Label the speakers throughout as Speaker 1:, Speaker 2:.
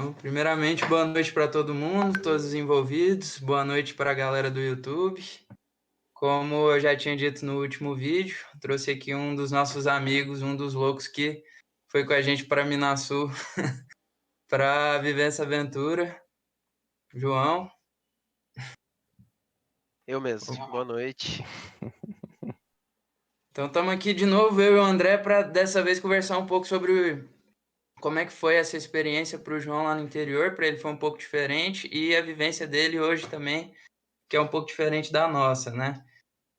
Speaker 1: Então, primeiramente, boa noite para todo mundo, todos os envolvidos. Boa noite para a galera do YouTube. Como eu já tinha dito no último vídeo, trouxe aqui um dos nossos amigos, um dos loucos que foi com a gente para Minasul para viver essa aventura. João.
Speaker 2: Eu mesmo. Boa noite.
Speaker 1: Então, estamos aqui de novo, eu e o André, para dessa vez conversar um pouco sobre como é que foi essa experiência para o João lá no interior. Para ele foi um pouco diferente e a vivência dele hoje também, que é um pouco diferente da nossa, né?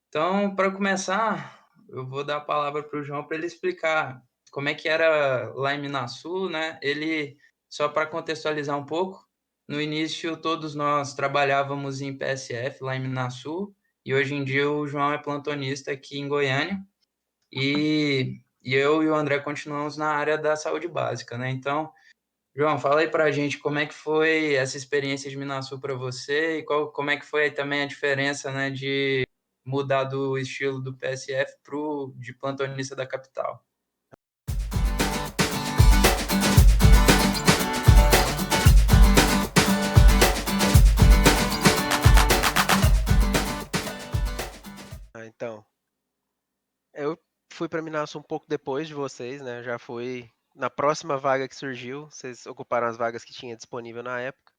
Speaker 1: Então, para começar, eu vou dar a palavra para o João para ele explicar como é que era lá em Minasul, né? Ele, só para contextualizar um pouco, no início todos nós trabalhávamos em PSF lá em Minasul e hoje em dia o João é plantonista aqui em Goiânia e eu e o André continuamos na área da saúde básica, né? Então, João, fala aí para a gente como é que foi essa experiência de Minasul para você e como é que foi aí também a diferença, né, de mudar do estilo do PSF pro de plantonista da capital.
Speaker 2: Então, eu fui para Minas um pouco depois de vocês, né? Já fui na próxima vaga que surgiu. Vocês ocuparam as vagas que tinha disponível na época.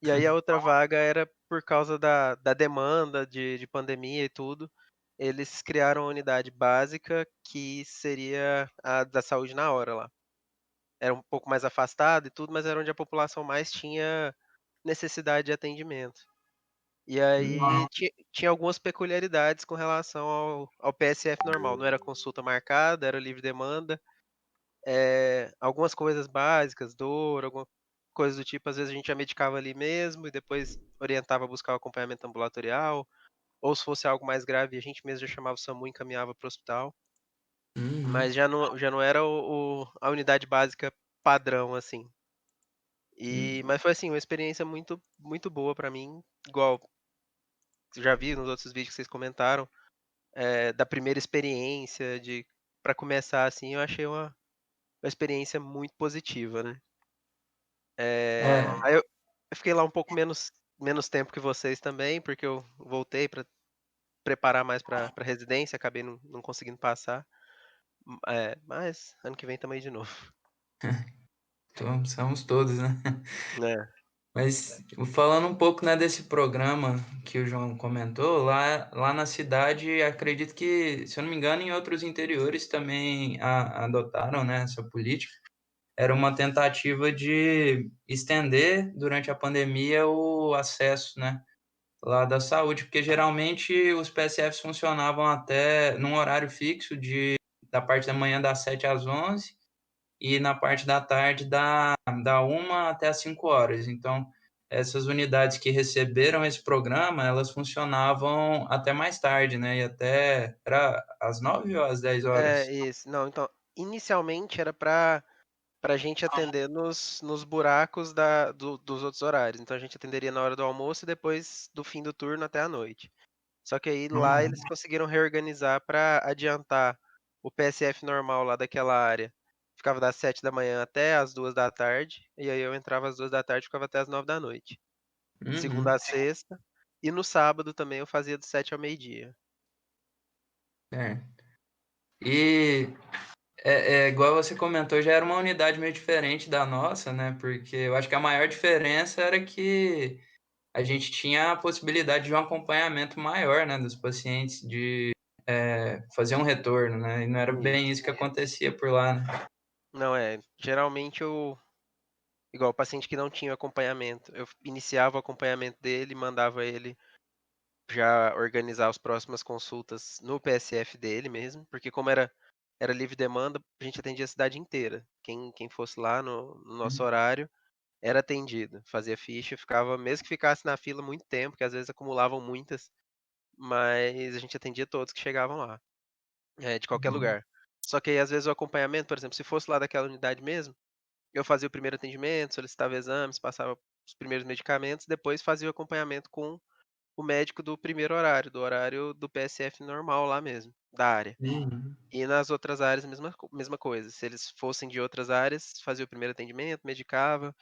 Speaker 2: E aí a outra vaga era por causa da demanda de pandemia e tudo. Eles criaram a unidade básica que seria a da saúde na hora lá. Era um pouco mais afastado e tudo, mas era onde a população mais tinha necessidade de atendimento. E aí tinha algumas peculiaridades com relação ao PSF normal, não era consulta marcada, era livre demanda, algumas coisas básicas, dor, alguma coisa do tipo, às vezes a gente já medicava ali mesmo e depois orientava a buscar o acompanhamento ambulatorial, ou se fosse algo mais grave, a gente mesmo já chamava o SAMU e encaminhava para o hospital,
Speaker 1: Uhum.
Speaker 2: mas já não era a unidade básica padrão, assim. Mas foi assim, uma experiência muito muito boa para mim, igual já vi nos outros vídeos que vocês comentaram. Da primeira experiência de para começar, assim, eu achei uma experiência muito positiva, né.
Speaker 1: É,
Speaker 2: Aí eu fiquei lá um pouco menos tempo que vocês também, porque eu voltei para preparar mais para residência, acabei não conseguindo passar. Mas ano que vem estamos aí de novo.
Speaker 1: então somos todos, né?
Speaker 2: É.
Speaker 1: Mas falando um pouco, né, desse programa que o João comentou, lá na cidade, acredito que, se eu não me engano, em outros interiores também adotaram, né, essa política. Era uma tentativa de estender durante a pandemia o acesso, né, lá da saúde, porque geralmente os PSFs funcionavam até num horário fixo da parte da manhã das 7 às 11 e na parte da tarde da 1 até às 5 horas. Então, essas unidades que receberam esse programa, elas funcionavam até mais tarde, né? E até era às 9 ou às 10 horas.
Speaker 2: Isso. Não, então, inicialmente era para a gente atender nos buracos dos outros horários, então a gente atenderia na hora do almoço e depois do fim do turno até a noite. Só que aí lá
Speaker 1: Uhum.
Speaker 2: eles conseguiram reorganizar para adiantar o PSF normal lá daquela área. Ficava das 7 da manhã até as 2 da tarde, e aí eu entrava às 2 da tarde e ficava até as 9 da noite, de segunda
Speaker 1: Uhum.
Speaker 2: a sexta. E no sábado também eu fazia do 7 ao meio-dia.
Speaker 1: É. E é igual você comentou, já era uma unidade meio diferente da nossa, né? Porque eu acho que a maior diferença era que a gente tinha a possibilidade de um acompanhamento maior, né, dos pacientes, de fazer um retorno, né? E não era bem
Speaker 2: Isso.
Speaker 1: isso que acontecia por lá, né?
Speaker 2: Não, geralmente igual o paciente que não tinha acompanhamento, eu iniciava o acompanhamento dele, mandava ele já organizar as próximas consultas no PSF dele mesmo, porque como era livre demanda, a gente atendia a cidade inteira. Quem fosse lá no nosso horário era atendido, fazia ficha, ficava mesmo que ficasse na fila muito tempo, que às vezes acumulavam muitas, mas a gente atendia todos que chegavam lá, de qualquer
Speaker 1: Uhum.
Speaker 2: lugar. Só que aí às vezes o acompanhamento, por exemplo, se fosse lá daquela unidade mesmo, eu fazia o primeiro atendimento, solicitava exames, passava os primeiros medicamentos, depois fazia o acompanhamento com o médico do primeiro horário, do horário do PSF normal lá mesmo, da área.
Speaker 1: Uhum.
Speaker 2: E nas outras áreas, mesma coisa. Se eles fossem de outras áreas, fazia o primeiro atendimento, medicava,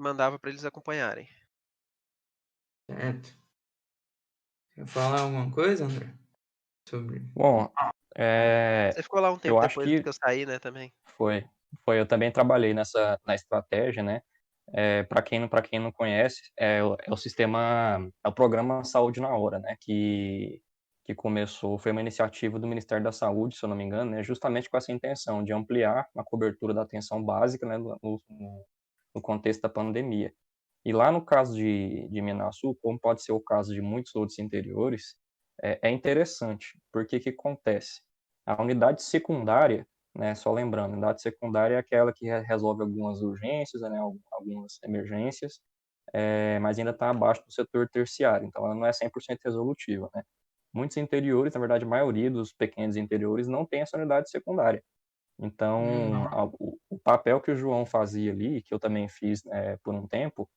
Speaker 2: mandava para eles acompanharem.
Speaker 1: Certo. Quer falar alguma coisa, André? Sobre.
Speaker 3: Bom,
Speaker 2: Você ficou lá um
Speaker 3: eu
Speaker 2: tempo
Speaker 3: acho
Speaker 2: depois que
Speaker 3: que
Speaker 2: eu saí, né, também?
Speaker 3: foi. Eu também trabalhei na estratégia, né? Para quem não conhece, é o sistema, é o programa Saúde na Hora, né? Que começou, foi uma iniciativa do Ministério da Saúde, se eu não me engano, né? Justamente com essa intenção de ampliar a cobertura da atenção básica, né? No contexto da pandemia. E lá no caso de Minasul, como pode ser o caso de muitos outros interiores, é interessante, porque o que acontece? A unidade secundária, né, só lembrando, a unidade secundária é aquela que resolve algumas urgências, né, algumas emergências, mas ainda está abaixo do setor terciário, então ela não é 100% resolutiva, né? Muitos interiores, na verdade, a maioria dos pequenos interiores não tem essa unidade secundária. Então,
Speaker 1: Hum,
Speaker 3: o papel que o João fazia ali, que eu também fiz por um tempo,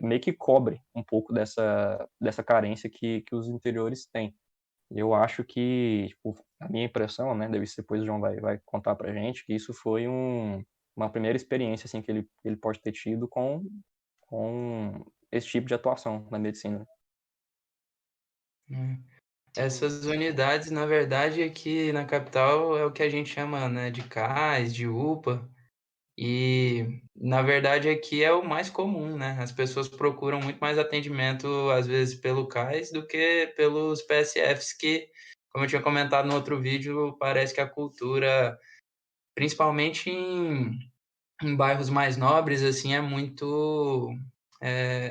Speaker 3: meio que cobre um pouco dessa carência que os interiores têm. Eu acho que, tipo, a minha impressão, né, depois o João vai contar pra gente, que isso foi uma primeira experiência, assim, que ele pode ter tido com esse tipo de atuação na medicina.
Speaker 1: hum.
Speaker 2: Sim,
Speaker 1: Essas unidades, na verdade, aqui na capital é o que a gente chama, né, de CAIS, de UPA. E, na verdade, aqui é o mais comum, né? As pessoas procuram muito mais atendimento, às vezes, pelo CAIS do que pelos PSFs, que, como eu tinha comentado no outro vídeo, parece que a cultura, principalmente em bairros mais nobres, assim, é muito.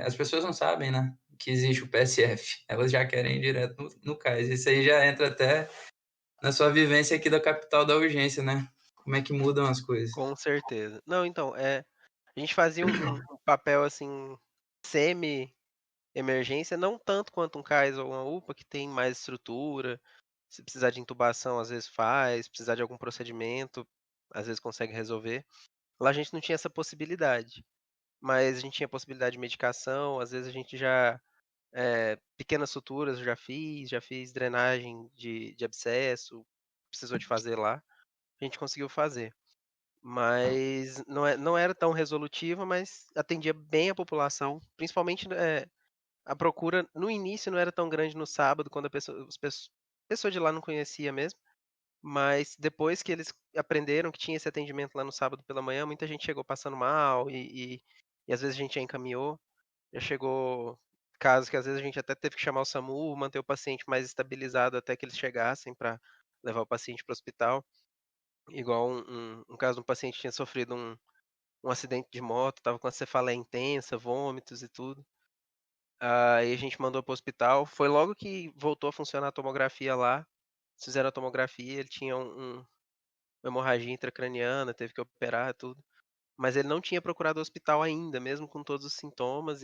Speaker 1: As pessoas não sabem, né? Que existe o PSF. Elas já querem ir direto no CAIS. Isso aí já entra até na sua vivência aqui da capital da urgência, né? Como é que mudam as coisas.
Speaker 2: com certeza. Não, então, a gente fazia um papel, assim, semi-emergência, não tanto quanto um CAIS ou uma UPA, que tem mais estrutura. Se precisar de intubação, às vezes faz, precisar de algum procedimento, às vezes consegue resolver. Lá a gente não tinha essa possibilidade, mas a gente tinha possibilidade de medicação, às vezes a gente já pequenas suturas eu já fiz drenagem de abscesso, precisou de fazer lá, a gente conseguiu fazer. Mas não era tão resolutiva, mas atendia bem a população, principalmente, a procura no início não era tão grande no sábado, quando a pessoa de lá não conhecia mesmo, mas depois que eles aprenderam que tinha esse atendimento lá no sábado pela manhã, muita gente chegou passando mal e às vezes a gente já encaminhou. Já chegou casos que às vezes a gente até teve que chamar o SAMU, manter o paciente mais estabilizado até que eles chegassem para levar o paciente para o hospital. Igual um caso de um paciente que tinha sofrido um acidente de moto, estava com a cefaleia intensa, vômitos e tudo. Aí a gente mandou para o hospital. Foi logo que voltou a funcionar a tomografia lá. Fizeram a tomografia, ele tinha uma hemorragia intracraniana, teve que operar tudo. Mas ele não tinha procurado o hospital ainda, mesmo com todos os sintomas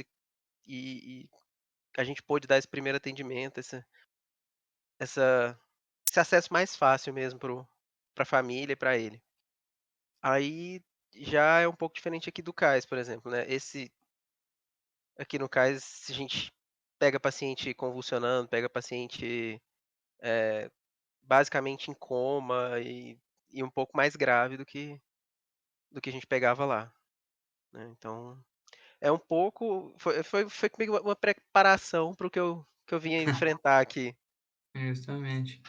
Speaker 2: e a gente pôde dar esse primeiro atendimento, essa esse acesso mais fácil mesmo para a família e para ele. Aí já é um pouco diferente aqui do CAIS, por exemplo, né, aqui no CAIS a gente pega paciente convulsionando, pega paciente, eh, basicamente em coma e um pouco mais grave do que a gente pegava lá, né, então é um pouco foi comigo uma preparação para o que eu vinha enfrentar aqui.
Speaker 1: Justamente.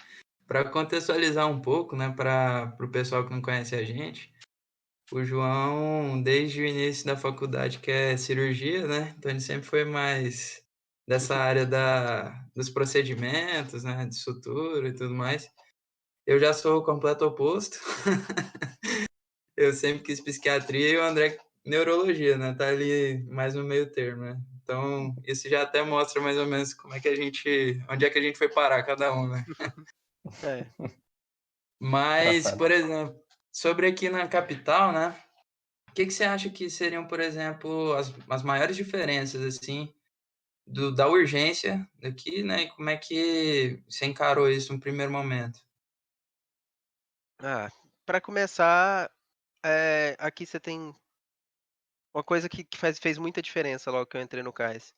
Speaker 1: Para contextualizar um pouco, né, para o pessoal que não conhece a gente, o João, desde o início da faculdade, que é cirurgia, né? Então ele sempre foi mais dessa área dos procedimentos, né, de sutura e tudo mais. Eu já sou o completo oposto. Eu sempre quis psiquiatria e o André neurologia, né? Tá ali mais no meio termo, né? Então, isso já até mostra mais ou menos como é que onde é que a gente foi parar cada um, né?
Speaker 2: É.
Speaker 1: Mas,
Speaker 3: Engraçado.
Speaker 1: por exemplo, sobre aqui na capital, né? O que que você acha que seriam, por exemplo, as maiores diferenças, assim, da urgência daqui, né? E como é que você encarou isso no primeiro momento?
Speaker 2: Ah, pra começar, aqui você tem uma coisa que fez muita diferença logo que eu entrei no cais.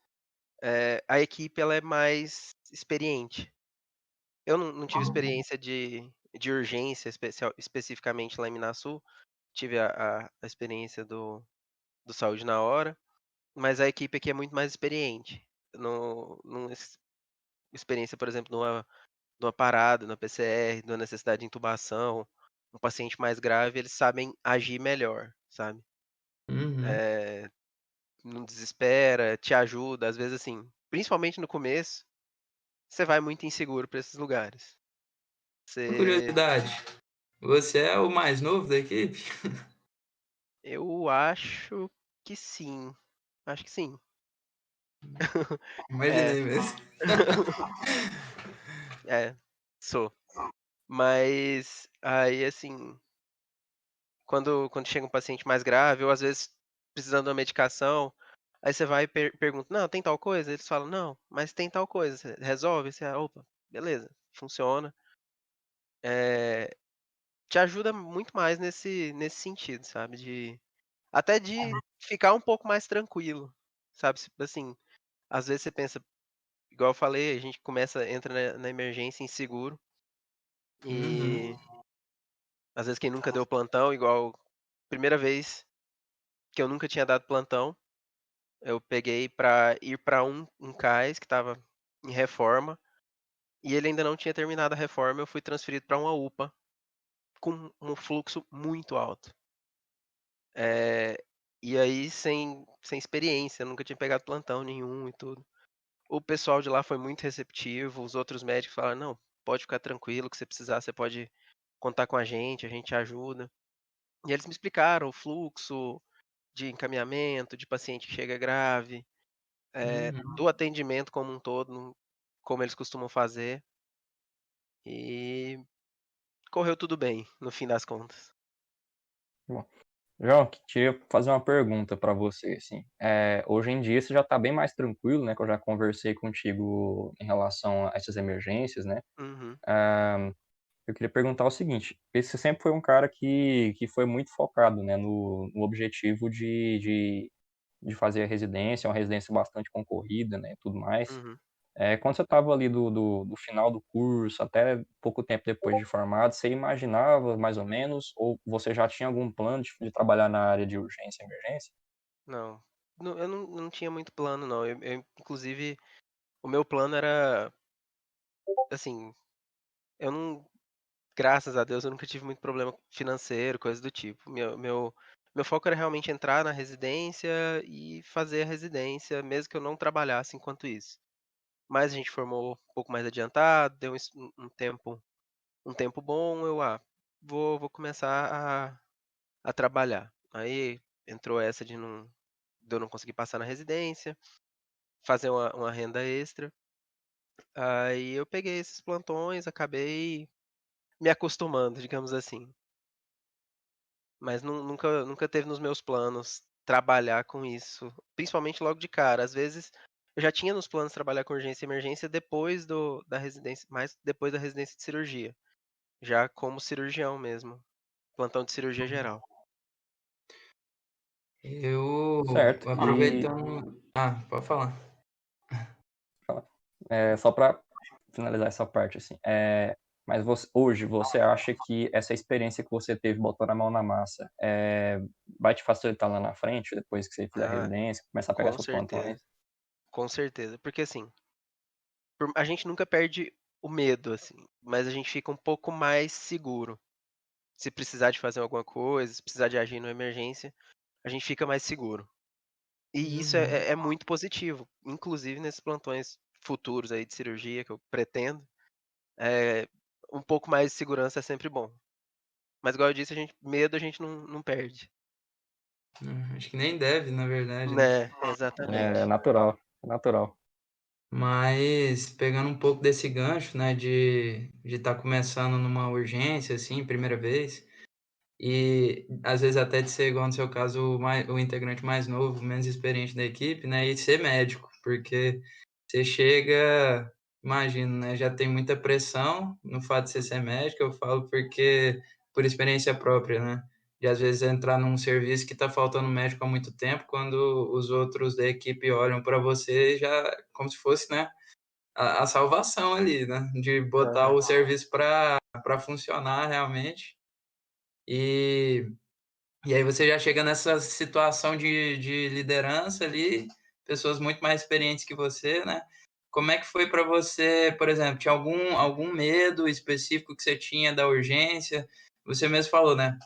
Speaker 2: A equipe ela é mais experiente. Eu não tive experiência de urgência especificamente lá em Minasul, tive a experiência do Saúde na Hora, mas a equipe aqui é muito mais experiente. Numa experiência, por exemplo, numa parada, na PCR, numa necessidade de intubação, um paciente mais grave, eles sabem agir melhor, sabe.
Speaker 1: Uhum.
Speaker 2: Eh, não desespera, te ajuda, às vezes, assim, principalmente no começo, você vai muito inseguro para esses lugares.
Speaker 1: Uma
Speaker 2: Você
Speaker 1: curiosidade, você é o mais novo da equipe?
Speaker 2: Eu acho que sim, acho que sim. É.
Speaker 1: Imaginei mesmo.
Speaker 2: É, sou. Mas aí, assim, quando chega um paciente mais grave ou às vezes precisando de uma medicação, aí você vai e pergunta: "Não, tem tal coisa?" Eles falam: "Não, mas tem tal coisa, você resolve?" Você: "Ah, opa, beleza, funciona". Eh, te ajuda muito mais nesse sentido, sabe, até de ficar um pouco mais tranquilo, sabe, assim, às vezes você pensa, igual eu falei, a gente entra na emergência inseguro,
Speaker 1: Uhum.
Speaker 2: e às vezes quem nunca deu plantão, igual primeira vez que eu nunca tinha dado plantão, eu peguei pra ir pra um cais que estava em reforma, e ele ainda não tinha terminado a reforma, eu fui transferido pra uma UPA, com um fluxo muito alto. Eh, e aí sem experiência, nunca tinha pegado plantão nenhum e tudo. O pessoal de lá foi muito receptivo, os outros médicos falaram: "Não, pode ficar tranquilo, que você precisar você pode contar com a gente ajuda". E eles me explicaram o fluxo de encaminhamento, de paciente que chega grave,
Speaker 1: Uhum.
Speaker 2: do atendimento como um todo, como eles costumam fazer, e correu tudo bem, no fim das contas.
Speaker 3: Bom, João, queria fazer uma pergunta para você, assim. Hoje em dia você já está bem mais tranquilo, né? Que eu já conversei contigo em relação a essas emergências, né?
Speaker 2: Uhum,
Speaker 3: Ah, eu queria perguntar o seguinte: você sempre foi um cara que foi muito focado, né, no objetivo de fazer a residência, uma residência bastante concorrida, né, e tudo mais.
Speaker 2: uhum.
Speaker 3: Quando você estava ali do final do curso até pouco tempo depois de formado, você imaginava mais ou menos, ou você já tinha algum plano de trabalhar na área de urgência e emergência?
Speaker 2: Não, eu não tinha muito plano não, eu inclusive, o meu plano era, assim, eu não graças a Deus eu nunca tive muito problema financeiro, coisa do tipo. Meu foco era realmente entrar na residência e fazer a residência, mesmo que eu não trabalhasse enquanto isso. Mas a gente formou um pouco mais adiantado, deu um tempo bom, vou começar a trabalhar. Aí entrou essa de eu não conseguir passar na residência, fazer uma renda extra. Aí eu peguei esses plantões, acabei me acostumando, digamos assim. Mas nunca teve nos meus planos trabalhar com isso, principalmente logo de cara. Às vezes, eu já tinha nos planos trabalhar com urgência e emergência depois da residência, mais depois da residência de cirurgia, já como cirurgião mesmo, plantão de cirurgia geral.
Speaker 1: Eu,
Speaker 3: Certo. E
Speaker 1: aproveitando. Pode falar.
Speaker 3: só para finalizar essa parte, assim, mas hoje você acha que essa experiência que você teve botando a mão na massa vai te facilitar lá na frente, depois que você fizer a
Speaker 2: Ah,
Speaker 3: residência, começar a pegar
Speaker 2: com
Speaker 3: seus plantões?
Speaker 2: certeza, com certeza. Porque assim, a gente nunca perde o medo, assim, mas a gente fica um pouco mais seguro. Se precisar de fazer alguma coisa, se precisar de agir numa emergência, a gente fica mais seguro. E isso
Speaker 1: Uhum.
Speaker 2: é muito positivo, inclusive nesses plantões futuros aí de cirurgia que eu pretendo, um pouco mais de segurança é sempre bom. Mas igual eu disse, medo a gente não perde.
Speaker 1: Acho que nem deve, na verdade, né?
Speaker 2: Né,
Speaker 3: É
Speaker 2: exatamente.
Speaker 3: natural, é natural.
Speaker 1: Mas pegando um pouco desse gancho, né, de estar começando numa urgência, assim, primeira vez, e às vezes até de ser, igual no seu caso, o integrante mais novo, menos experiente da equipe, né, e ser médico, porque você chega, imagino, né, já tem muita pressão no fato de você ser médico, eu falo porque por experiência própria, né, de às vezes entrar num serviço que está faltando médico há muito tempo, quando os outros da equipe olham para você já como se fosse, né, a salvação ali, né, de botar
Speaker 2: Aham.
Speaker 1: o serviço para funcionar realmente. E E aí você já chega nessa situação de liderança ali, pessoas muito mais experientes que você, né. Como é que foi para você, por exemplo, tinha algum medo específico que você tinha da urgência? Você mesmo falou, né,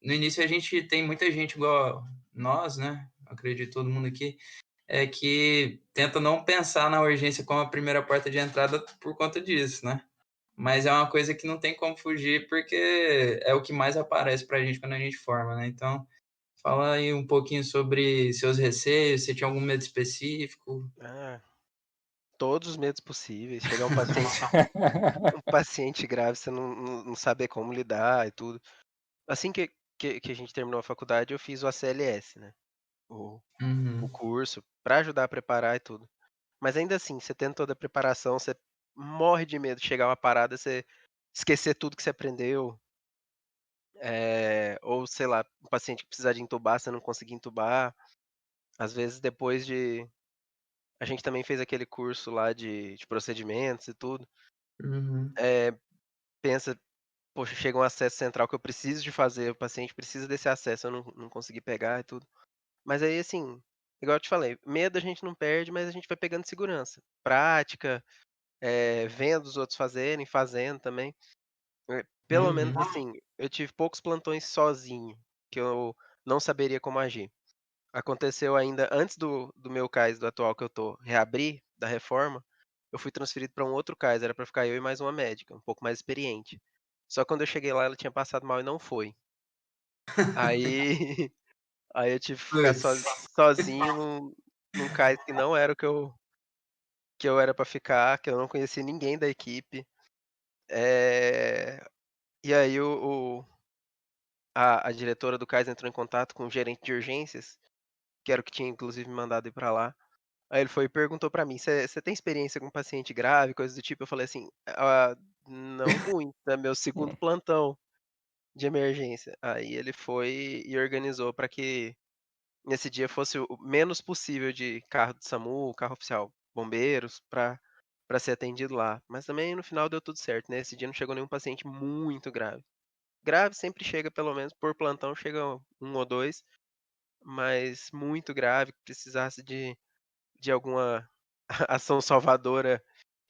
Speaker 1: no início a gente tem muita gente igual nós, né, acredito todo mundo aqui, que tenta não pensar na urgência como a primeira porta de entrada por conta disso, né. Mas é uma coisa que não tem como fugir, porque é o que mais aparece pra gente quando a gente forma, né. Então, fala aí um pouquinho sobre seus receios, se tinha algum medo específico.
Speaker 2: Ah, todos os medos possíveis. Chegar um paciente grave, você não saber como lidar e tudo. Assim que a gente terminou a faculdade, eu fiz o ACLS, né, o
Speaker 1: Uhum,
Speaker 2: curso, pra ajudar a preparar e tudo. Mas ainda assim, você tendo toda a preparação, você morre de medo de chegar uma parada, você esquecer tudo que você aprendeu, ou sei lá, um paciente que precisar de entubar, você não conseguir entubar. Às vezes depois de a gente também fez aquele curso lá de procedimentos e tudo,
Speaker 1: uhum.
Speaker 2: eh, pensa: "Poxa, chega um acesso central que eu preciso de fazer, o paciente precisa desse acesso, eu não consegui pegar e tudo". Mas aí, assim, igual eu te falei, medo a gente não perde, mas a gente vai pegando segurança. Prática, vendo os outros fazerem, fazendo também. Pelo menos,
Speaker 1: Uhum.
Speaker 2: assim, eu tive poucos plantões sozinho, que eu não saberia como agir. Aconteceu ainda antes do meu cais, do atual que eu tô, reabrir, da reforma, eu fui transferido para um outro cais, era para ficar eu e mais uma médica, um pouco mais experiente. Só que quando eu cheguei lá, ela tinha passado mal e não foi. Aí aí eu tive que ficar
Speaker 1: Puts.
Speaker 2: sozinho num cais que não era o que eu era pra ficar, que eu não conhecia ninguém da equipe. Eh, e aí a diretora do cais entrou em contato com o gerente de urgências, que era o que tinha inclusive me mandado ir pra lá. Aí ele foi e perguntou pra mim: "Você tem experiência com paciente grave, coisa do tipo?" Eu falei assim: "Ah, não muito, é meu segundo plantão de emergência". Aí ele foi e organizou pra que nesse dia fosse o menos possível de carro de SAMU, carro oficial, bombeiros, pra ser atendido lá. Mas também no final deu tudo certo, né, esse dia não chegou nenhum paciente muito grave. Grave sempre chega pelo menos por plantão chega um ou 2, mas muito grave, que precisasse de alguma ação salvadora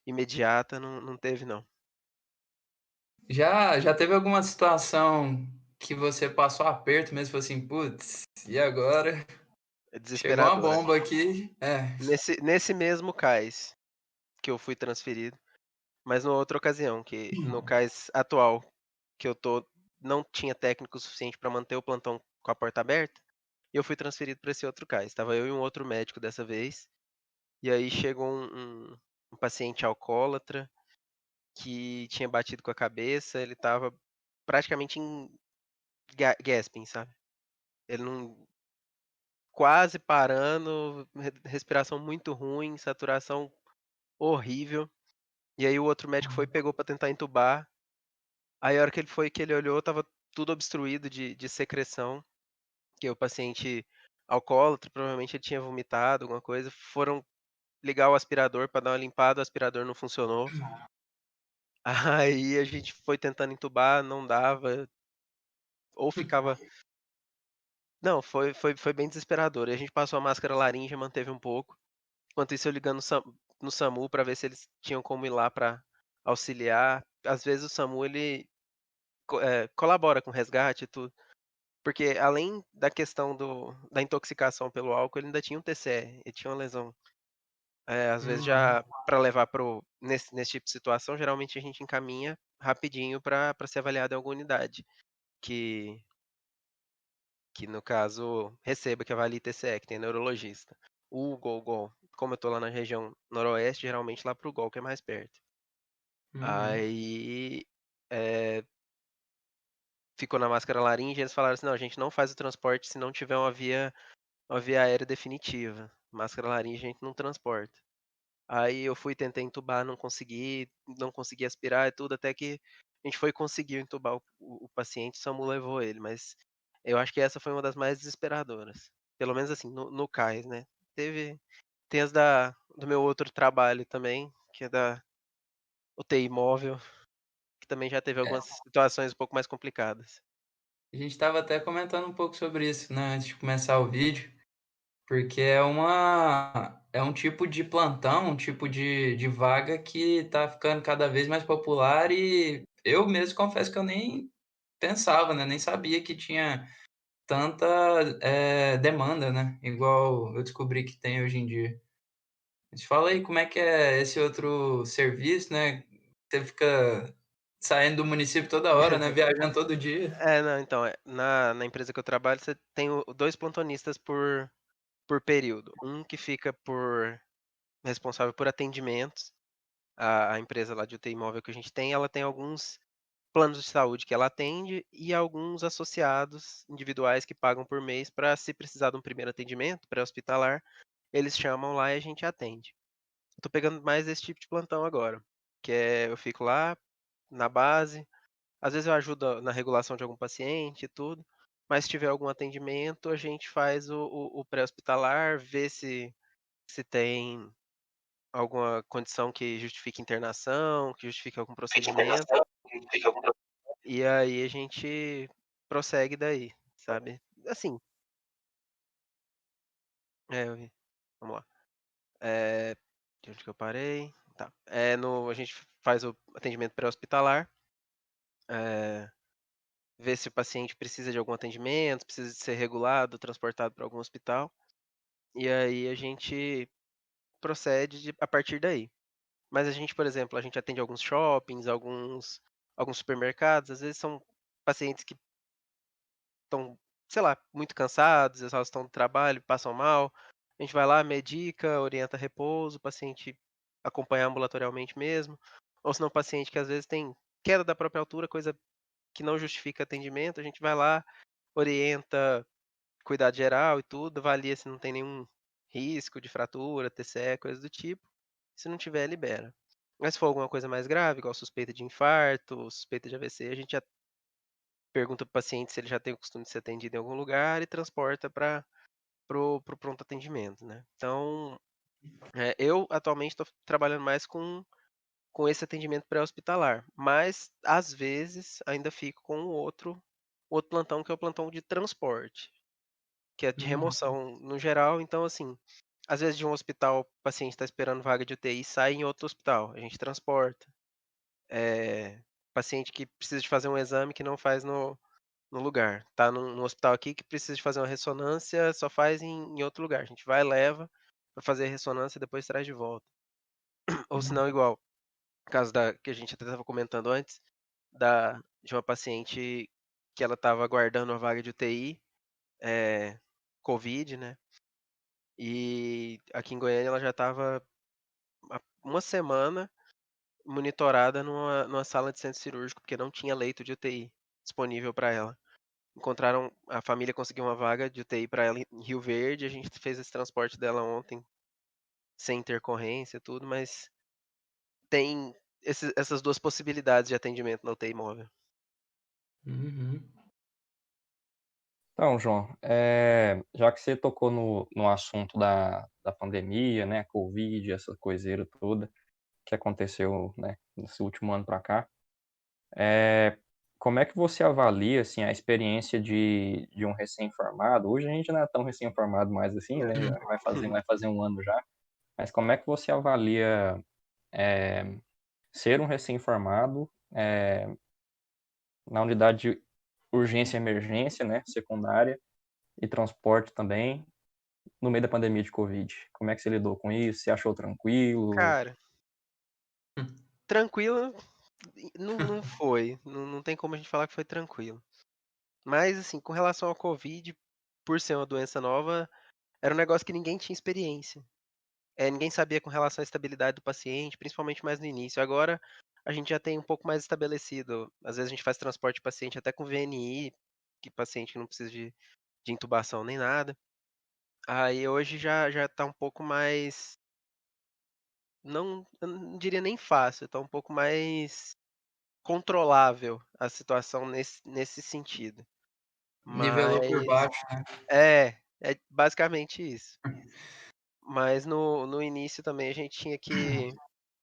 Speaker 2: imediata, não teve não.
Speaker 1: Já teve alguma situação que você passou aperto mesmo, falou assim: "Putz, e agora?
Speaker 2: É
Speaker 1: Chegou uma
Speaker 2: desesperadora.
Speaker 1: bomba aqui".
Speaker 2: Nesse mesmo cais que eu fui transferido, mas numa outra ocasião, que no cais atual que eu tô, não tinha técnico suficiente para manter o plantão com a porta aberta, e eu fui transferido para esse outro cais. Estava eu e um outro médico dessa vez, e aí chegou um paciente alcoólatra que tinha batido com a cabeça, ele estava praticamente em gasping, sabe. Ele não, quase parando, respiração muito ruim, saturação horrível. E aí o outro médico foi e pegou para tentar entubar. Aí a hora que ele foi, que ele olhou, estava tudo obstruído de secreção, que o paciente alcoólatra, provavelmente ele tinha vomitado, alguma coisa. Foram ligar o aspirador para dar uma limpada, o aspirador não funcionou. Aí a gente foi tentando entubar, não dava, ou ficava, não, foi bem desesperador. E a gente passou a máscara laríngea, manteve um pouco. Enquanto isso eu ligando no SAMU para ver se eles tinham como ir lá para auxiliar. Às vezes o SAMU ele colabora com resgate e tudo. Porque além da questão da intoxicação pelo álcool, ele ainda tinha um TCE, ele tinha uma lesão. Às vezes
Speaker 1: Uhum.
Speaker 2: já para levar para nesse tipo de situação, geralmente a gente encaminha rapidinho para ser avaliado em alguma unidade, que que no caso receba, que avalie TCE, que tem neurologista. O GOL, como eu tô lá na região noroeste, geralmente lá para o GOL que é mais perto.
Speaker 1: Uhum.
Speaker 2: Aí, eh, ficou na máscara laríngea, eles falaram assim: "Não, a gente não faz o transporte se não tiver uma via aérea definitiva. Máscara laríngea a gente não transporta". Aí eu fui, tentei entubar, não consegui aspirar e tudo, até que a gente foi e conseguiu entubar o paciente, o SAMU levou ele, mas eu acho que essa foi uma das mais desesperadoras. Pelo menos assim, no cais, né. Tem as do meu outro trabalho também, que é da UTI móvel, que também já teve
Speaker 1: É.
Speaker 2: algumas situações um pouco mais complicadas.
Speaker 1: A gente estava até comentando um pouco sobre isso, né, antes de começar o vídeo, porque é um tipo de plantão, um tipo de vaga que está ficando cada vez mais popular e eu mesmo confesso que eu nem pensava, né, nem sabia que tinha tanta, demanda, né, igual eu descobri que tem hoje em dia. Mas fala aí como é que é esse outro serviço, né, você fica saindo do município toda hora, né, viajando todo dia.
Speaker 2: Não, então, na empresa que eu trabalho, você tem 2 plantonistas por período. Um que fica responsável por atendimentos. A empresa lá de UTI móvel que a gente tem, ela tem alguns planos de saúde que ela atende e alguns associados individuais que pagam por mês para se precisar de um primeiro atendimento pré-hospitalar, eles chamam lá e a gente atende. Eu tô pegando mais esse tipo de plantão agora, que é eu fico lá na base, às vezes eu ajudo na regulação de algum paciente e tudo, mas se tiver algum atendimento, a gente faz o pré-hospitalar, vê se tem alguma condição que justifique internação, que justifique algum procedimento, e aí a gente prossegue daí, sabe. Assim, eu vi. Vamos lá. De onde que eu parei? Tá. A gente faz o atendimento pré-hospitalar, eh, vê se o paciente precisa de algum atendimento, precisa de ser regulado, transportado para algum hospital, e aí a gente procede a partir daí. Mas a gente, por exemplo, a gente atende alguns shoppings, alguns supermercados, às vezes são pacientes que estão, sei lá, muito cansados, exaustão do trabalho, passam mal. A gente vai lá, medica, orienta repouso, o paciente acompanhar ambulatorialmente mesmo. Ou se não, paciente que às vezes tem queda da própria altura, coisa que não justifica atendimento, a gente vai lá, orienta cuidado geral e tudo, avalia se não tem nenhum risco de fratura, TCE, coisa do tipo. Se não tiver, libera. Mas se for alguma coisa mais grave, igual suspeita de infarto, suspeita de AVC, a gente já pergunta para o paciente se ele já tem o costume de ser atendido em algum lugar e transporta para o pronto atendimento, né. Então, eu atualmente estou trabalhando mais com esse atendimento pré-hospitalar, mas às vezes ainda fico com o outro plantão, que é o plantão de transporte, que é de
Speaker 1: Uhum,
Speaker 2: remoção no geral. Então, assim, às vezes de um hospital o paciente está esperando vaga de UTI, sai em outro hospital, a gente transporta. Paciente que precisa de fazer um exame que não faz no lugar. Tá num hospital aqui que precisa de fazer uma ressonância, só faz em outro lugar. A gente vai, leva para fazer a ressonância e depois traz de volta. Ou se
Speaker 1: uhum,
Speaker 2: não, igual, caso da que a gente até estava comentando antes, de uma paciente que ela estava aguardando uma vaga de UTI, covid, né, e aqui em Goiânia ela já estava há uma semana monitorada numa sala de centro cirúrgico, porque não tinha leito de UTI disponível para ela. A família conseguiu uma vaga de UTI para ela em Rio Verde, a gente fez esse transporte dela ontem, sem intercorrência e tudo, mas tem essas 2 possibilidades de atendimento na UTI móvel.
Speaker 1: uhum.
Speaker 3: Então, João, já que você tocou no assunto da pandemia, né, Covid, essa coiseira toda que aconteceu, né, nesse último ano para cá, como é que você avalia, assim, a experiência de um recém-formado? Hoje a gente não é tão recém-formado mais assim, né, já vai fazer um ano já, mas como é que você avalia, eh, ser um recém-formado, na unidade de urgência e emergência, né, secundária, e transporte também, no meio da pandemia de Covid? Como é que você lidou com isso? Você achou tranquilo?
Speaker 2: Cara, tranquilo não foi, não tem como a gente falar que foi tranquilo. Mas, assim, com relação ao Covid, por ser uma doença nova, era um negócio que ninguém tinha experiência. Ninguém sabia com relação à estabilidade do paciente, principalmente mais no início. Agora, a gente já tem um pouco mais estabelecido. Às vezes a gente faz transporte de paciente até com VNI, que paciente que não precisa de intubação nem nada. Aí hoje já tá um pouco mais, não, eu não diria nem fácil, tá um pouco mais controlável a situação nesse sentido.
Speaker 1: Nivelou por
Speaker 2: Mas
Speaker 1: baixo, né.
Speaker 2: é basicamente isso. Mas no início também a gente tinha que,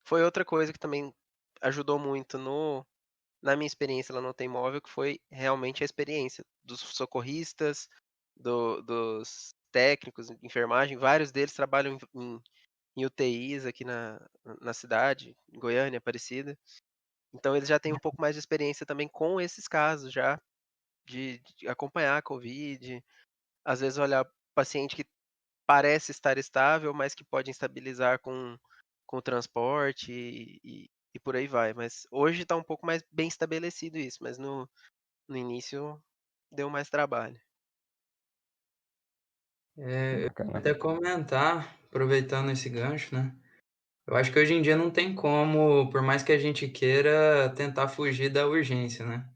Speaker 2: foi outra coisa que também ajudou muito na minha experiência lá no UTI móvel, que foi realmente a experiência dos socorristas, dos técnicos de enfermagem, vários deles trabalham em UTIs aqui na cidade, em Goiânia, Aparecida. Então eles já têm um pouco mais de experiência também com esses casos já, de acompanhar a Covid, às vezes olhar paciente que parece estar estável, mas que pode instabilizar com o transporte e por aí vai. Mas hoje está um pouco mais bem estabelecido isso, mas no início deu mais trabalho.
Speaker 1: Eu ia
Speaker 3: Bacana.
Speaker 1: até comentar, aproveitando esse gancho, né? Eu acho que hoje em dia não tem como, por mais que a gente queira, tentar fugir da urgência, né?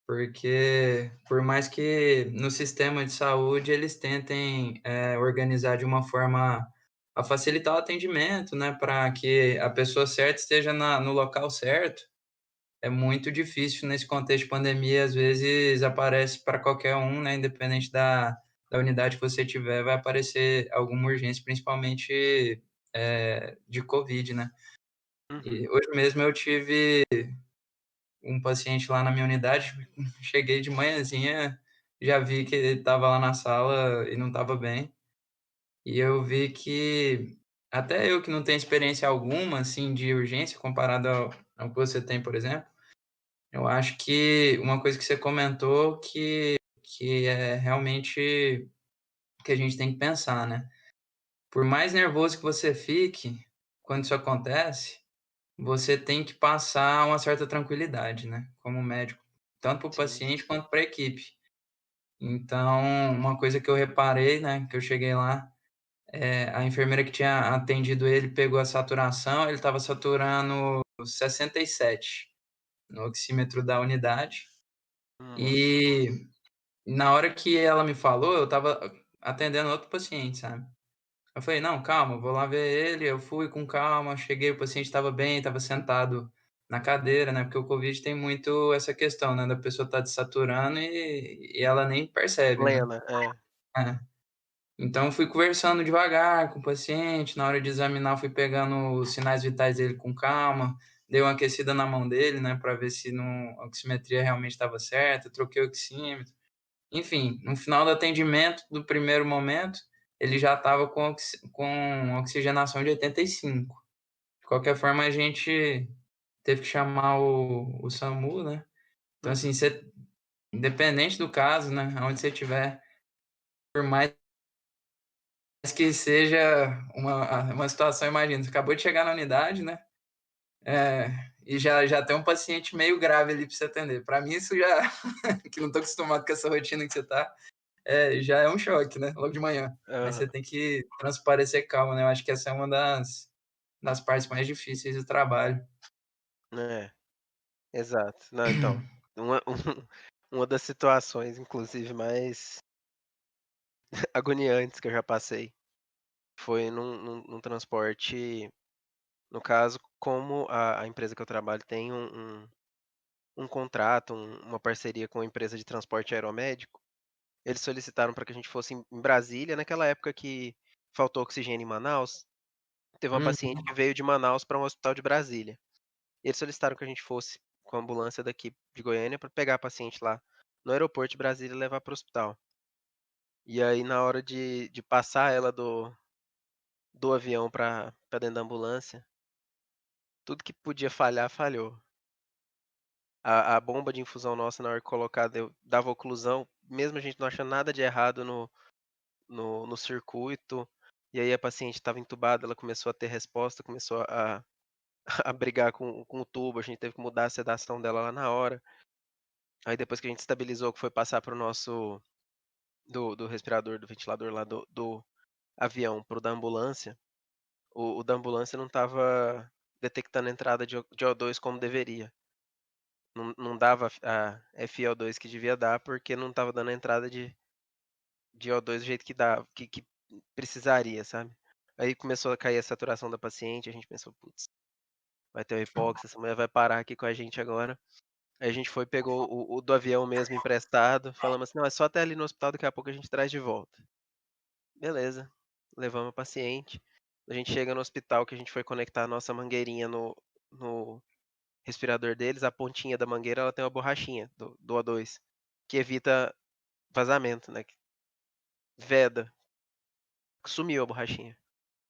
Speaker 1: Porque por mais que no sistema de saúde eles tentem organizar de uma forma a facilitar o atendimento, né? Para que a pessoa certa esteja no local certo, é muito difícil nesse contexto de pandemia, às vezes aparece para qualquer um, né? Independente da unidade que você tiver, vai aparecer alguma urgência, principalmente de Covid, né?
Speaker 2: Uhum.
Speaker 1: E hoje mesmo eu tive um paciente lá na minha unidade, cheguei de manhãzinha, já vi que ele estava lá na sala e não estava bem. E eu vi que até eu que não tenho experiência alguma, assim, de urgência comparado ao que você tem, por exemplo, eu acho que uma coisa que você comentou que é realmente que a gente tem que pensar, né? Por mais nervoso que você fique quando isso acontece, você tem que passar uma certa tranquilidade, né, como médico, tanto para o
Speaker 2: Sim.
Speaker 1: paciente quanto para a equipe. Então, uma coisa que eu reparei, né, que eu cheguei lá, a enfermeira que tinha atendido ele pegou a saturação, ele estava saturando 67 no oxímetro da unidade.
Speaker 2: Nossa.
Speaker 1: E na hora que ela me falou, eu estava atendendo outro paciente, sabe? Eu falei: "Não, calma, vou lá ver ele". Eu fui com calma, cheguei, o paciente estava bem, estava sentado na cadeira, né, porque o Covid tem muito essa questão, né, da pessoa estar desaturando e ela nem percebe, né.
Speaker 2: Plena, é.
Speaker 1: É. Então eu fui conversando devagar com o paciente, na hora de examinar eu fui pegando os sinais vitais dele com calma, dei uma aquecida na mão dele, né, para ver se a oximetria realmente estava certa, troquei o oxímetro. Enfim, no final do atendimento, do primeiro momento, ele já estava com oxigenação de 85. De qualquer forma, a gente teve que chamar o SAMU, né? Então, assim,
Speaker 2: Uhum.
Speaker 1: você, independente do caso, né? Onde você estiver, por mais que seja uma situação, imagina, você acabou de chegar na unidade, né? É, e já tem um paciente meio grave ali para você atender. Para mim, isso já, que não estou acostumado com essa rotina que você está, já é um choque, né? Logo de manhã. Mas
Speaker 2: Aham.
Speaker 1: você tem que transparecer calma, né? Eu acho que essa é uma das partes mais difíceis do trabalho.
Speaker 2: É, exato. Não, então, uma uma das situações, inclusive, mais agoniantes que eu já passei, foi num transporte, no caso, como a empresa que eu trabalho tem um contrato, uma parceria com a empresa de transporte aeromédico, eles solicitaram para que a gente fosse em Brasília, naquela época que faltou oxigênio em Manaus, teve uma paciente
Speaker 1: Uhum.
Speaker 2: que veio de Manaus para um hospital de Brasília. Eles solicitaram que a gente fosse com a ambulância daqui de Goiânia para pegar a paciente lá no aeroporto de Brasília e levar para o hospital. E aí na hora de passar ela do avião pra dentro da ambulância, tudo que podia falhar, falhou. A bomba de infusão nossa, na hora que colocar, dava oclusão, mesmo a gente não achando nada de errado no circuito, e aí a paciente estava entubada, ela começou a ter resposta, começou a a brigar com o tubo, a gente teve que mudar a sedação dela lá na hora. Aí depois que a gente estabilizou, que foi passar para o nosso do respirador, do ventilador lá do avião para o da ambulância, o da ambulância não estava detectando a entrada de O2 como deveria. Não dava a FiO2 que devia dar, porque não estava dando a entrada de O2 do jeito que dá que precisaria, sabe. Aí começou a cair a saturação da paciente, a gente pensou: "Putz, vai ter o hipóxia, essa mulher vai parar aqui com a gente agora". Aí a gente foi, pegou o do avião mesmo emprestado, falamos assim: "Não, é só até ali no hospital, daqui a pouco a gente traz de volta". Beleza, levamos a paciente, a gente chega no hospital, que a gente foi conectar a nossa mangueirinha no respirador deles, a pontinha da mangueira, ela tem uma borrachinha do O2, que evita vazamento, né, que veda. Sumiu a borrachinha.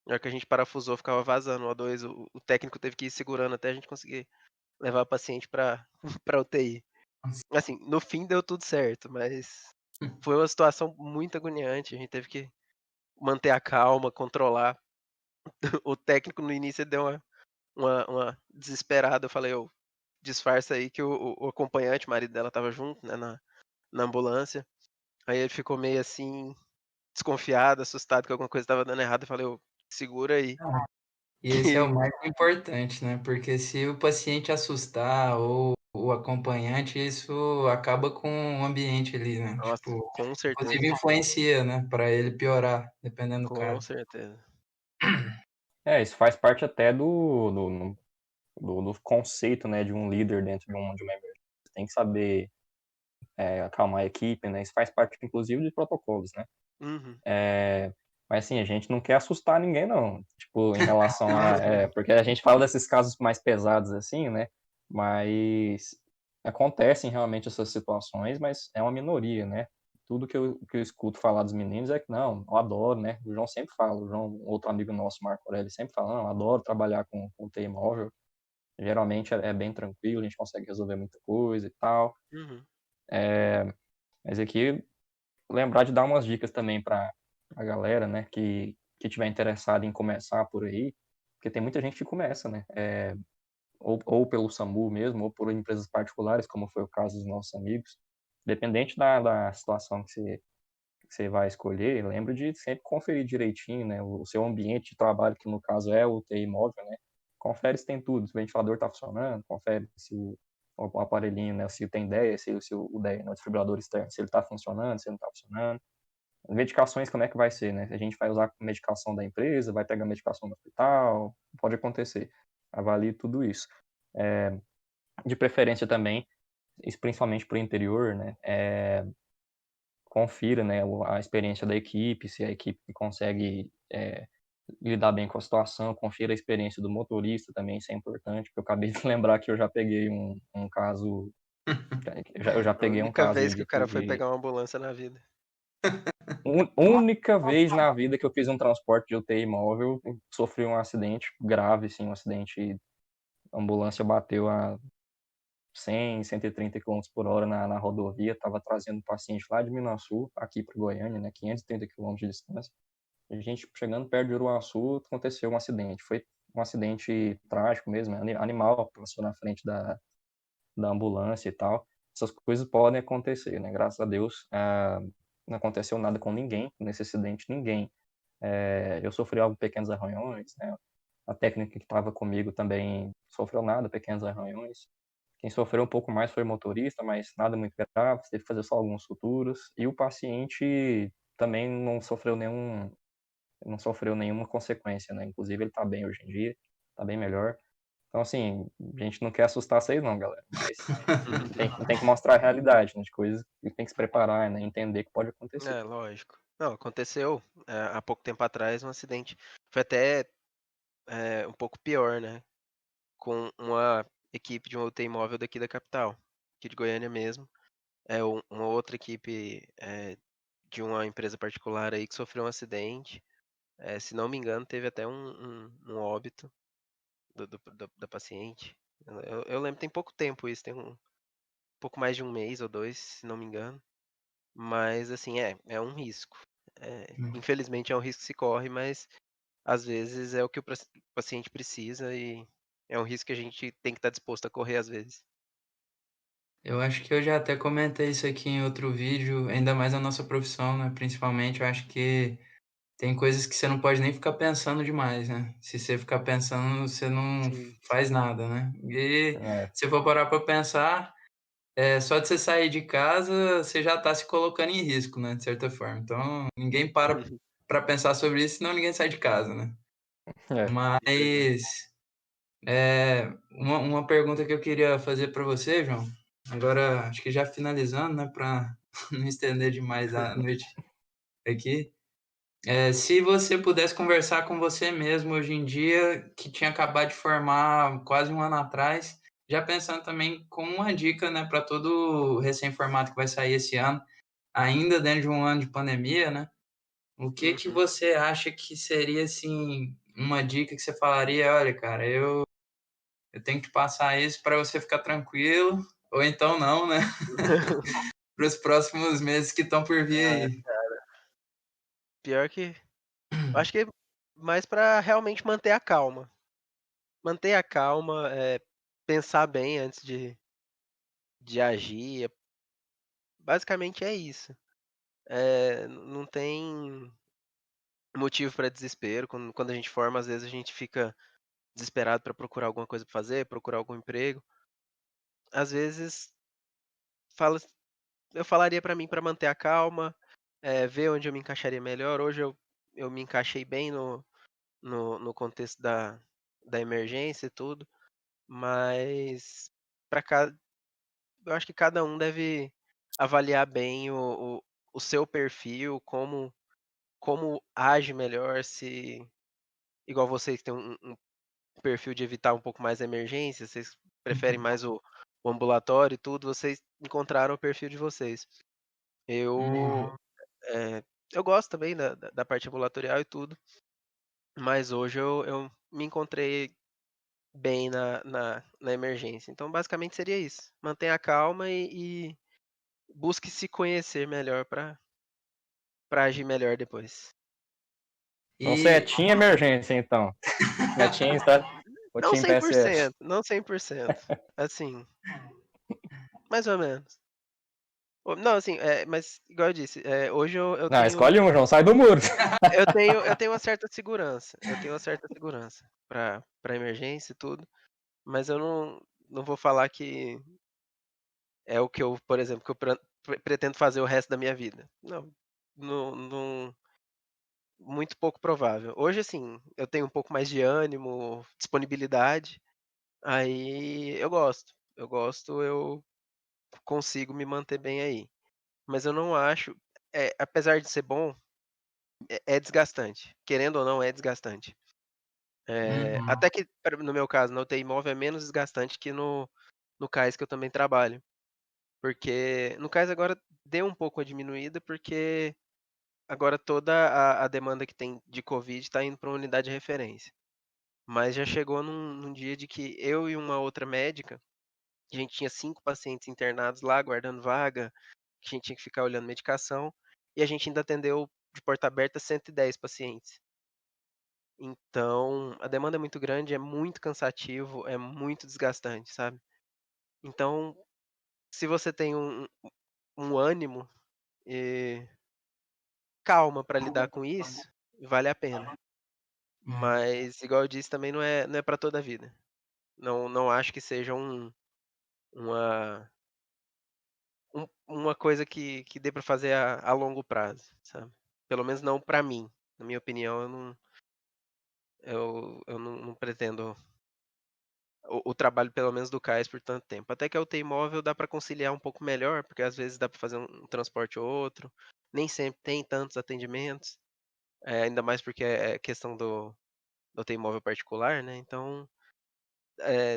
Speaker 2: Na hora que a gente parafusou, ficava vazando o O2, o técnico teve que ir segurando até a gente conseguir levar o paciente pra pra UTI.
Speaker 1: Nossa.
Speaker 2: Assim, no fim deu tudo certo, mas foi uma situação muito agoniante, a gente teve que manter a calma, controlar. O técnico no início ele deu uma desesperada, eu falei: "Ô, disfarça aí que o acompanhante, o marido dela estava junto, né, na ambulância". Aí ele ficou meio assim, desconfiado, assustado que alguma coisa estava dando errado, eu falei: "Ô, segura aí".
Speaker 1: E esse é o
Speaker 2: Que
Speaker 1: mais importante, né? Porque se o paciente assustar ou o acompanhante, isso acaba com o ambiente ali, né?
Speaker 2: nossa,
Speaker 1: Tipo,
Speaker 2: com
Speaker 1: inclusive
Speaker 2: certeza,
Speaker 1: influencia, né? Para ele piorar, dependendo do
Speaker 2: com
Speaker 1: caso.
Speaker 2: certeza.
Speaker 3: Isso faz parte até do conceito, né, de um líder dentro de uma emergência. Tem que saber acalmar a equipe, né? Isso faz parte, inclusive, de protocolos, né?
Speaker 2: Uhum.
Speaker 3: Mas assim, a gente não quer assustar ninguém, não. Tipo, em relação a. Porque a gente fala desses casos mais pesados, assim, né? Mas acontecem realmente essas situações, mas é uma minoria, né? Tudo que eu escuto falar dos meninos é que não, eu adoro, né? O João sempre fala, o João, outro amigo nosso, Marco Aurélio, sempre fala, não, eu adoro trabalhar com TI móvel. Geralmente é bem tranquilo, a gente consegue resolver muita coisa e tal.
Speaker 2: Uhum.
Speaker 3: Mas aqui, lembrar de dar umas dicas também para a galera, né, que tiver interessado em começar por aí, porque tem muita gente que começa, né, ou pelo SAMU mesmo, ou por empresas particulares, como foi o caso dos nossos amigos. Dependente da situação que você vai escolher, lembre de sempre conferir direitinho, né, o seu ambiente de trabalho, que no caso é o TI móvel, né, confere se tem tudo, se o ventilador está funcionando, confere se o aparelhinho, né, se tem ideia, se o DEA, né, o desfibrilador externo, se ele está funcionando, se ele não está funcionando. Medicações, como é que vai ser, né? A gente vai usar medicação da empresa, vai pegar medicação no hospital, pode acontecer. Avalie tudo isso. De preferência também, isso principalmente para o interior, né? Confira, né, a experiência da equipe, se a equipe consegue lidar bem com a situação, confira a experiência do motorista também, isso é importante, porque eu acabei de lembrar que eu já peguei um caso, eu já
Speaker 2: A
Speaker 3: peguei um
Speaker 2: única
Speaker 3: caso
Speaker 2: vez que o
Speaker 3: de
Speaker 2: cara foi pegar uma ambulância na vida.
Speaker 3: única vez na vida que eu fiz um transporte de UTI móvel, sofri um acidente grave, assim, um acidente, a ambulância bateu a 100, 130 km por hora na rodovia, estava trazendo o paciente lá de Minasul, aqui para Goiânia, né, 530 km de distância. A gente chegando perto de Uruaçu, aconteceu um acidente. Foi um acidente trágico mesmo, animal passou na frente da ambulância e tal. Essas coisas podem acontecer, né? Graças a Deus, não aconteceu nada com ninguém, nesse acidente, ninguém. Eu sofri alguns pequenos arranhões, né? A técnica que estava comigo também sofreu nada, pequenos arranhões. Quem sofreu um pouco mais foi o motorista, mas nada muito grave, teve que fazer só algumas suturas. E o paciente também não sofreu nenhuma consequência, né? Inclusive ele está bem hoje em dia, está bem melhor. Então, assim, a gente não quer assustar vocês não, galera, mas tem que mostrar a realidade, né, de coisas que tem que se preparar, né, entender que pode acontecer.
Speaker 2: É, lógico. Não, aconteceu, há pouco tempo atrás um acidente, foi até, um pouco pior, né, com uma equipe de uma UTI móvel daqui da capital, aqui de Goiânia mesmo. Uma outra equipe, de uma empresa particular aí que sofreu um acidente, se não me engano teve até um óbito da paciente. Eu lembro, tem pouco tempo isso, tem um pouco mais de um mês ou 2, se não me engano. Mas assim, é um risco. Infelizmente é um risco que se corre, mas às vezes é o que o paciente precisa e é um risco que a gente tem que estar disposto a correr às vezes.
Speaker 1: Eu acho que eu já até comentei isso aqui em outro vídeo, ainda mais a nossa profissão, né? Principalmente, eu acho que tem coisas que você não pode nem ficar pensando demais, né? Se você ficar pensando, você não
Speaker 2: Sim.
Speaker 1: faz nada, né? E
Speaker 3: É,
Speaker 1: se for parar para pensar, só de você sair de casa, você já está se colocando em risco, né? De certa forma. Então, ninguém para pensar sobre isso, senão ninguém sai de casa, né?
Speaker 2: É verdade.
Speaker 1: Mas uma pergunta que eu queria fazer para você, João, agora acho que já finalizando, né, para não estender demais a noite aqui. Se você pudesse conversar com você mesmo hoje em dia, que tinha acabado de formar quase um ano atrás, Já pensando também como uma dica, né, para todo recém-formado que vai sair esse ano, ainda dentro de um ano de pandemia, né? O que
Speaker 2: Uhum.
Speaker 1: você acha que seria, assim, uma dica que você falaria: "Olha, cara, eu tenho que te passar isso para você ficar tranquilo", ou então não, né, para os próximos meses que estão por vir
Speaker 2: Ah,
Speaker 1: aí?
Speaker 2: pior que eu acho que é mais pra realmente manter a calma. Manter a calma, pensar bem antes de agir, basicamente é isso. Não tem motivo para desespero, quando a gente forma, às vezes a gente fica desesperado para procurar alguma coisa para fazer, procurar algum emprego. Às vezes fala eu falaria para mim para manter a calma, ver onde eu me encaixaria melhor. Hoje eu me encaixei bem no contexto da emergência e tudo, mas para cada eu acho que cada um deve avaliar bem o seu perfil, como age melhor, se igual vocês têm um perfil de evitar um pouco mais a emergência, vocês preferem
Speaker 1: Uhum.
Speaker 2: mais o ambulatório e tudo, vocês encontraram o perfil de vocês. Eu,
Speaker 1: Uhum.
Speaker 2: eu gosto também da parte ambulatorial e tudo, mas hoje eu me encontrei bem na emergência. Então basicamente seria isso, mantenha a calma e busque se conhecer melhor para agir melhor depois.
Speaker 3: Então você é
Speaker 1: E
Speaker 3: team emergência, então. Não é team, o
Speaker 2: Não
Speaker 3: team
Speaker 2: cem por
Speaker 3: PSF.
Speaker 2: cento, não 100%, assim, mais ou menos. Não, assim, mas igual eu disse, hoje eu
Speaker 3: Não,
Speaker 2: tenho
Speaker 3: escolhe um, João, sai do muro.
Speaker 2: eu tenho uma certa segurança, para emergência e tudo, mas eu não vou falar que é o que eu, por exemplo, que eu pretendo fazer o resto da minha vida. Não, muito pouco provável. Hoje, assim, eu tenho um pouco mais de ânimo, disponibilidade, aí eu consigo me manter bem aí. Mas eu não acho, apesar de ser bom, é desgastante. Querendo ou não, é desgastante.
Speaker 1: uhum.
Speaker 2: Até que no meu caso, na UTI móvel é menos desgastante que no CAIS que eu também trabalho. Porque no CAIS agora deu um pouco a diminuída, porque agora toda a demanda que tem de covid está indo para uma unidade de referência. Mas já chegou num dia de que eu e uma outra médica, a gente tinha 5 pacientes internados lá aguardando vaga, que a gente tinha que ficar olhando medicação, e a gente ainda atendeu de porta aberta 110 pacientes. Então, a demanda é muito grande, é muito cansativo, é muito desgastante, sabe. Então, se você tem um ânimo e calma para lidar com isso, vale a pena.
Speaker 1: Uhum.
Speaker 2: Mas, igual eu disse, também não é para toda a vida. Não acho que seja uma uma coisa que dê para fazer a longo prazo, sabe. Pelo menos não para mim. Na minha opinião, eu não pretendo o trabalho pelo menos do CAIS por tanto tempo. Até que a UTI móvel dá para conciliar um pouco melhor, porque às vezes dá para fazer um transporte ou outro, nem sempre tem tantos atendimentos, ainda mais porque é questão do UTI móvel particular, né, então,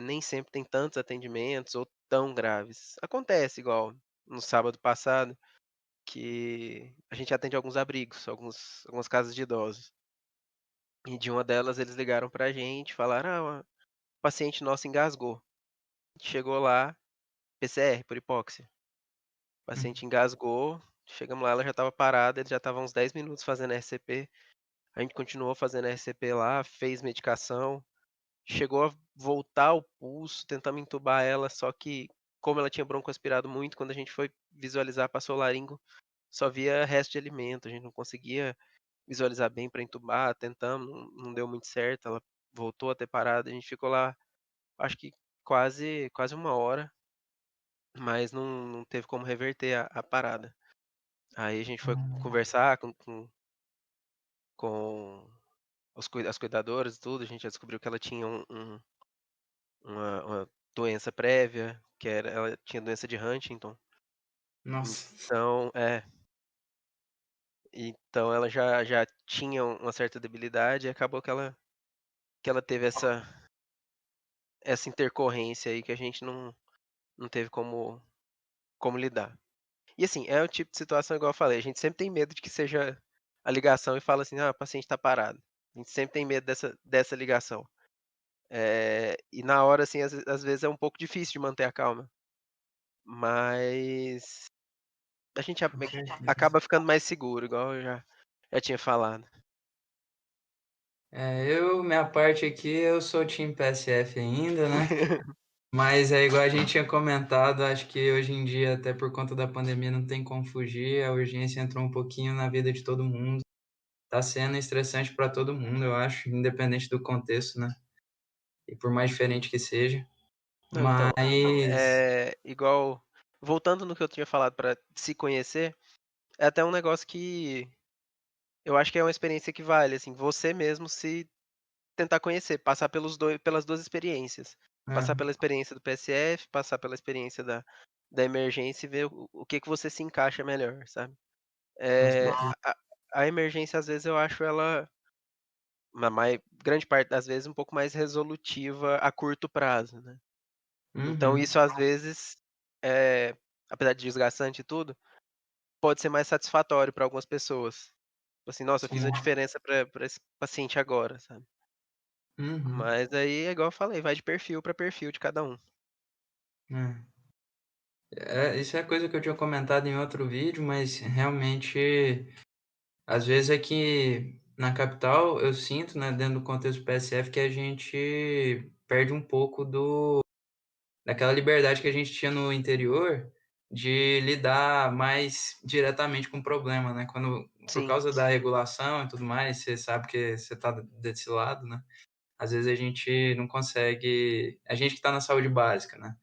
Speaker 2: nem sempre tem tantos atendimentos ou tão graves. Acontece, igual no sábado passado, que a gente atende alguns abrigos, algumas casas de idosos, e de uma delas eles ligaram pra gente, falaram: "Ah, o paciente nosso engasgou". Chegou lá, PCR por hipóxia. O paciente engasgou, chegamos lá, ela já estava parada, ele já estava uns 10 minutos fazendo RCP, a gente continuou fazendo RCP lá, fez medicação, chegou a voltar o pulso, tentamos entubar ela, só que como ela tinha broncoaspirado muito, quando a gente foi visualizar, passou o laringo, só via resto de alimento, a gente não conseguia visualizar bem para entubar, tentamos, não deu muito certo, ela voltou a ter parada, a gente ficou lá, acho que quase uma hora, mas não teve como reverter a parada. Aí a gente foi conversar com as cuidadoras e tudo, a gente já descobriu que ela tinha uma doença prévia, ela tinha doença de Huntington,
Speaker 1: Nossa.
Speaker 2: então então ela já tinha uma certa debilidade e acabou que ela teve essa intercorrência aí que a gente não teve como lidar. E assim, é o tipo de situação igual eu falei, a gente sempre tem medo de que seja a ligação e fala assim: "Ah, o paciente está parado". A gente sempre tem medo dessa ligação. E na hora, assim, às vezes é um pouco difícil de manter a calma, mas a gente
Speaker 1: Com certeza.
Speaker 2: acaba ficando mais seguro, igual eu já tinha falado.
Speaker 1: Minha parte aqui, eu sou time PSF ainda, né? Mas é igual a gente tinha comentado, acho que hoje em dia, até por conta da pandemia, não tem como fugir, a urgência entrou um pouquinho na vida de todo mundo. Tá sendo estressante para todo mundo, eu acho, independente do contexto, né? E por mais diferente que seja.
Speaker 2: Não, então,
Speaker 1: Mas.
Speaker 2: igual voltando no que eu tinha falado para se conhecer, é até um negócio que eu acho que é uma experiência que vale, assim, você mesmo se tentar conhecer, passar pelas 2 experiências.
Speaker 1: É,
Speaker 2: Passar pela experiência do PSF, passar pela experiência da emergência e ver o que que você se encaixa melhor, sabe.
Speaker 1: com
Speaker 2: Eh,
Speaker 1: certeza.
Speaker 2: a emergência, às vezes, eu acho ela, na grande parte das vezes, um pouco mais resolutiva a curto prazo, né. Então
Speaker 1: Uhum,
Speaker 2: isso, às vezes, eh, apesar de desgastante e tudo, pode ser mais satisfatório para algumas pessoas. Tipo assim: "Nossa, eu fiz
Speaker 1: sim.
Speaker 2: a diferença para esse paciente agora", sabe.
Speaker 1: Uhum,
Speaker 2: Mas aí é igual eu falei, vai de perfil para perfil de cada um.
Speaker 1: é. Isso é coisa que eu tinha comentado em outro vídeo, mas realmente, às vezes é que na capital eu sinto, né, dentro do contexto PSF, que a gente perde um pouco daquela liberdade que a gente tinha no interior de lidar mais diretamente com o problema, né? Por
Speaker 2: Sim.
Speaker 1: causa da regulação e tudo mais, você sabe que você está desse lado, né? Às vezes a gente não consegue, a gente que está na saúde básica, né?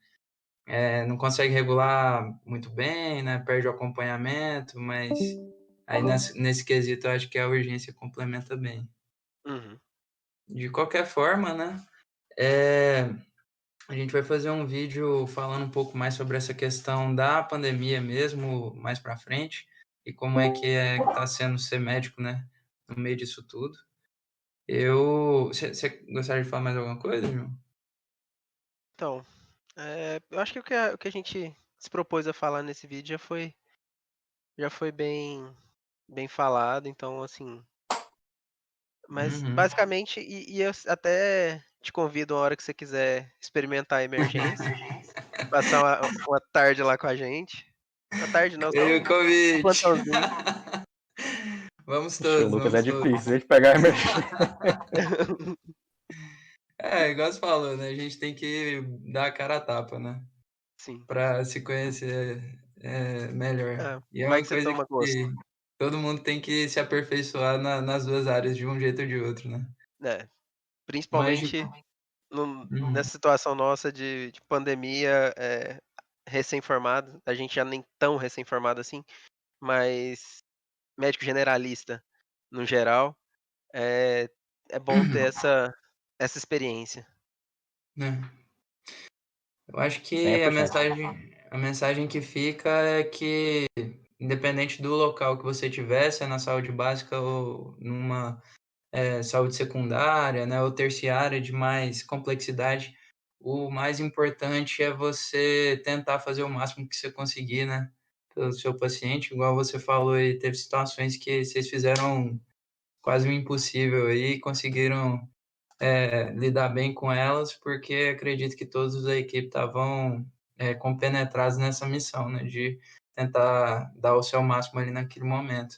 Speaker 1: Não consegue regular muito bem, né? Perde o acompanhamento, mas aí nesse quesito eu acho que a urgência complementa bem.
Speaker 2: Uhum.
Speaker 1: De qualquer forma, né? É, a gente vai fazer um vídeo falando um pouco mais sobre essa questão da pandemia mesmo, mais para frente, e como é que tá sendo ser médico, né? No meio disso tudo. Você gostaria de falar mais alguma coisa, João?
Speaker 2: Então, eu acho que o que a gente se propôs a falar nesse vídeo já foi bem falado, então, assim, mas
Speaker 1: Uhum.
Speaker 2: basicamente eu até te convido uma hora que você quiser experimentar a emergência, passar uma tarde lá com a gente. Uma tarde não, só
Speaker 1: Veio o
Speaker 2: um
Speaker 1: convite.
Speaker 2: plantãozinho.
Speaker 1: Vamos
Speaker 3: Ixi, o
Speaker 1: todos,
Speaker 3: Lucas é
Speaker 1: vamos todos.
Speaker 3: difícil de pegar a emergência.
Speaker 1: Igual você falou, né? A gente tem que dar a cara a tapa, né?
Speaker 2: Sim.
Speaker 1: Para se conhecer melhor. E é
Speaker 2: Vai
Speaker 1: uma
Speaker 2: que você
Speaker 1: coisa
Speaker 2: toma gosto.
Speaker 1: que todo mundo tem que se aperfeiçoar nas duas áreas, de um jeito ou de outro, né?
Speaker 2: É,
Speaker 1: Mas, de-
Speaker 2: principalmente
Speaker 1: Uhum,
Speaker 2: nessa situação nossa de pandemia, recém-formado, a gente já nem tão recém-formado assim, mas médico generalista, no geral, é é bom ter essa experiência.
Speaker 1: né? Eu acho que
Speaker 3: 100%.
Speaker 1: a mensagem que fica é que, independente do local que você tiver, se é na saúde básica ou numa saúde secundária, né, ou terciária de mais complexidade, o mais importante é você tentar fazer o máximo que você conseguir, né, pelo seu paciente. Igual você falou aí, teve situações que vocês fizeram quase o impossível aí e conseguiram lidar bem com elas, porque acredito que todos da equipe estavam compenetrados nessa missão, né, de tentar dar o seu máximo ali naquele momento.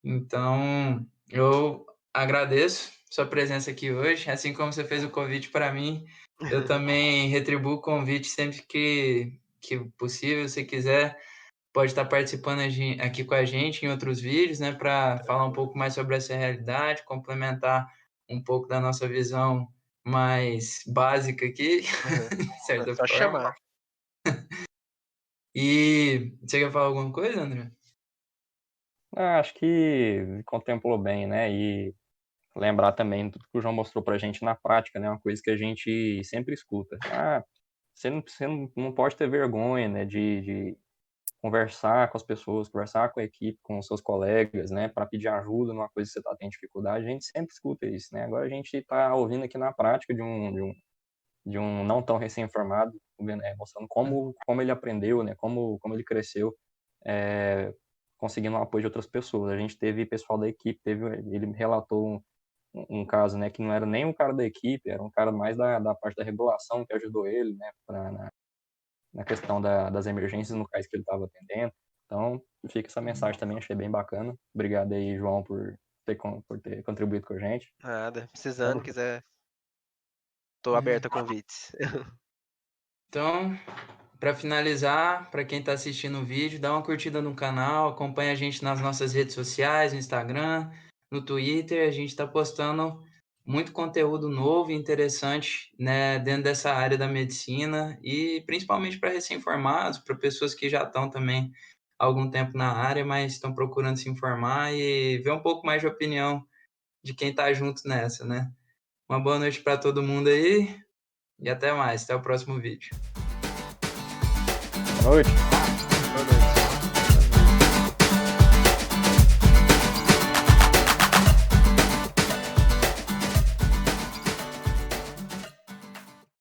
Speaker 1: Então, eu agradeço sua presença aqui hoje, assim como você fez o convite para mim, eu também retribuo o convite sempre que possível. Se quiser, pode estar participando aqui com a gente em outros vídeos, né, para falar um pouco mais sobre essa realidade, complementar um pouco da nossa visão mais básica aqui,
Speaker 2: Aham.
Speaker 1: de
Speaker 2: É
Speaker 1: certa
Speaker 2: só
Speaker 1: forma.
Speaker 2: chamar.
Speaker 1: E você quer falar alguma coisa, André?
Speaker 3: Ah, acho que contemplou bem, né? E lembrar também tudo que o João mostrou pra gente na prática, né? Uma coisa que a gente sempre escuta. Ah, você não pode ter vergonha, né? De conversar com as pessoas, conversar com a equipe, com os seus colegas, né? Para pedir ajuda numa coisa que você está tendo dificuldade. A gente sempre escuta isso, né? Agora a gente está ouvindo aqui na prática de um não tão recém-formado, mostrando como ele aprendeu, né, como ele cresceu, conseguindo o apoio de outras pessoas. A gente teve pessoal da equipe, ele relatou um caso, né, que não era nem um cara da equipe, era um cara mais da parte da regulação que ajudou ele, né, na questão das emergências locais que ele estava atendendo. Então, fica essa mensagem também, achei bem bacana. Obrigado aí, João, por ter contribuído com a gente.
Speaker 2: Nada, precisando, quiser, tô aberto a convites.
Speaker 1: Então, para finalizar, para quem está assistindo o vídeo, dá uma curtida no canal, acompanha a gente nas nossas redes sociais, no Instagram, no Twitter. A gente está postando muito conteúdo novo e interessante, né, dentro dessa área da medicina e principalmente para recém-formados, para pessoas que já estão também há algum tempo na área, mas estão procurando se informar e ver um pouco mais de opinião de quem está junto nessa, né? Uma boa noite para todo mundo aí e até mais. Até o próximo vídeo.
Speaker 3: Boa noite.